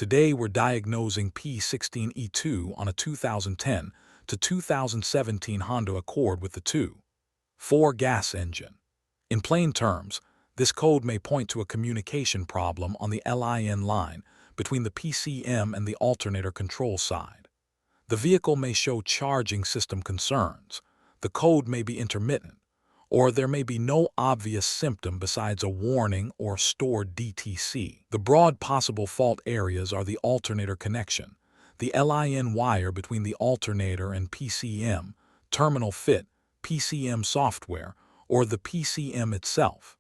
Today we're diagnosing P16E2 on a 2010 to 2017 Honda Accord with the 2.4 gas engine. In plain terms, this code may point to a communication problem on the LIN line between the PCM and the alternator control side. The vehicle may show charging system concerns, the code may be intermittent, or there may be no obvious symptom besides a warning or stored DTC. The broad possible fault areas are the alternator connection, the LIN wire between the alternator and PCM, terminal fit, PCM software, or the PCM itself.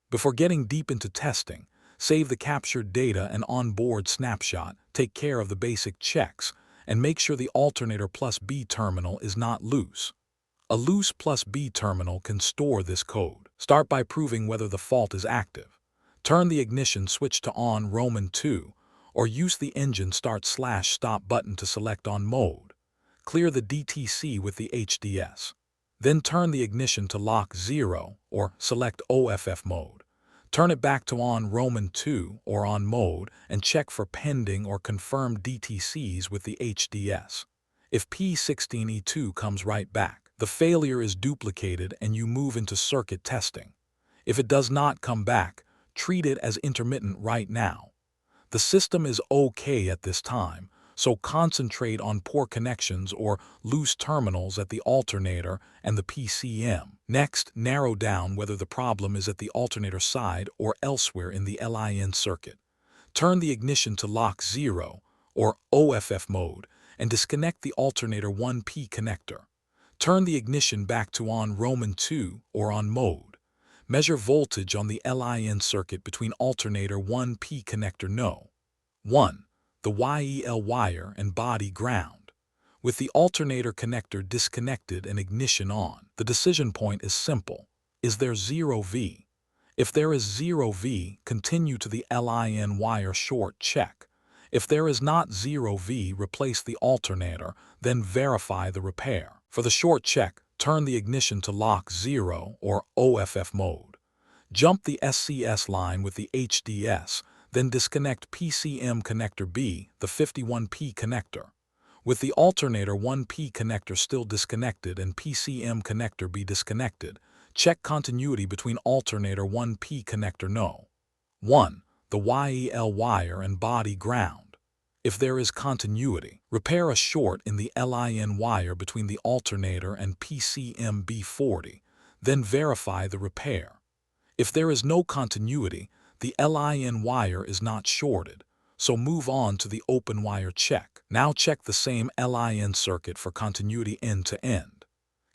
Before getting deep into testing, save the captured data and onboard snapshot, take care of the basic checks, and make sure the alternator plus B terminal is not loose. A loose plus B terminal can store this code. Start by proving whether the fault is active. Turn the ignition switch to on Roman 2, or use the engine start/stop button to select on mode. Clear the DTC with the HDS. Then turn the ignition to lock 0, or select OFF mode. Turn it back to on Roman 2 or on mode and check for pending or confirmed DTCs with the HDS. If P16E2 comes right back, the failure is duplicated and you move into circuit testing. If it does not come back, treat it as intermittent right now. The system is okay at this time, so concentrate on poor connections or loose terminals at the alternator and the PCM. Next, narrow down whether the problem is at the alternator side or elsewhere in the LIN circuit. Turn the ignition to lock 0 or OFF mode and disconnect the alternator 1P connector. Turn the ignition back to on Roman 2 or on mode. Measure voltage on the LIN circuit between alternator 1P connector No. 1. The YEL wire and body ground. With the alternator connector disconnected and ignition on, the decision point is simple. Is there 0V? If there is 0V, continue to the LIN wire short check. If there is not 0V, replace the alternator, then verify the repair. For the short check, turn the ignition to lock 0 or OFF mode. Jump the SCS line with the HDS, then disconnect PCM connector B, the 51P connector. With the alternator 1P connector still disconnected and PCM connector B disconnected, check continuity between alternator 1P connector No. 1. The YEL wire and body ground. If there is continuity, repair a short in the LIN wire between the alternator and PCM B40, then verify the repair. If there is no continuity, the LIN wire is not shorted, so move on to the open wire check. Now check the same LIN circuit for continuity end to end.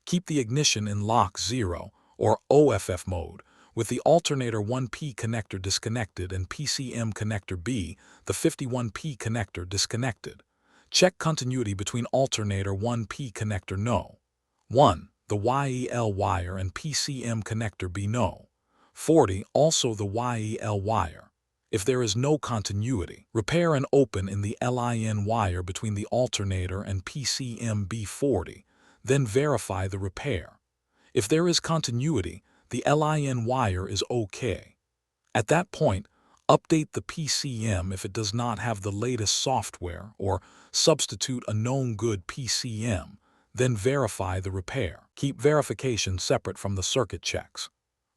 Keep the ignition in lock 0 or OFF mode, with the alternator 1P connector disconnected and PCM connector B, the 51P connector disconnected. Check continuity between alternator 1P connector No. 1. The YEL wire and PCM connector B No. 40, also the YEL wire. If there is no continuity, repair an open in the LIN wire between the alternator and PCM B40, then verify the repair. If there is continuity, the LIN wire is okay. At that point, update the PCM if it does not have the latest software or substitute a known good PCM, then verify the repair. Keep verification separate from the circuit checks.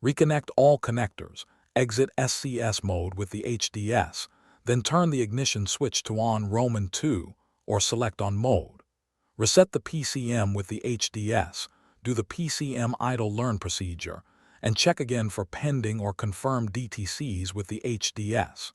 Reconnect all connectors, exit SCS mode with the HDS, then turn the ignition switch to on Roman 2 or select on mode. Reset the PCM with the HDS, do the PCM idle learn procedure, and check again for pending or confirmed DTCs with the HDS.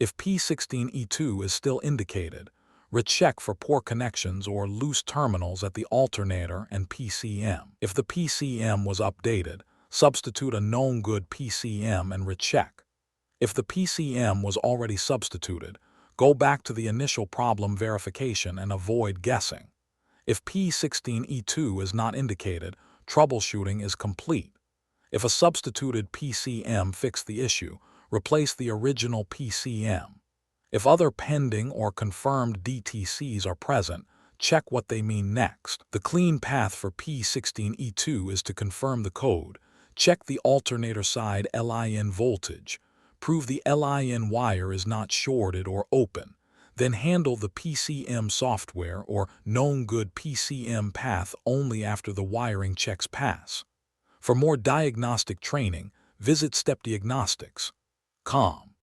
If P16E2 is still indicated, recheck for poor connections or loose terminals at the alternator and PCM. If the PCM was updated, substitute a known good PCM and recheck. If the PCM was already substituted, go back to the initial problem verification and avoid guessing. If P16E2 is not indicated, troubleshooting is complete. If a substituted PCM fixed the issue, replace the original PCM. If other pending or confirmed DTCs are present, check what they mean next. The clean path for P16E2 is to confirm the code, check the alternator side LIN voltage, prove the LIN wire is not shorted or open, Then handle the PCM software or known good PCM path only after the wiring checks pass. For more diagnostic training, visit stepdiagnostics.com.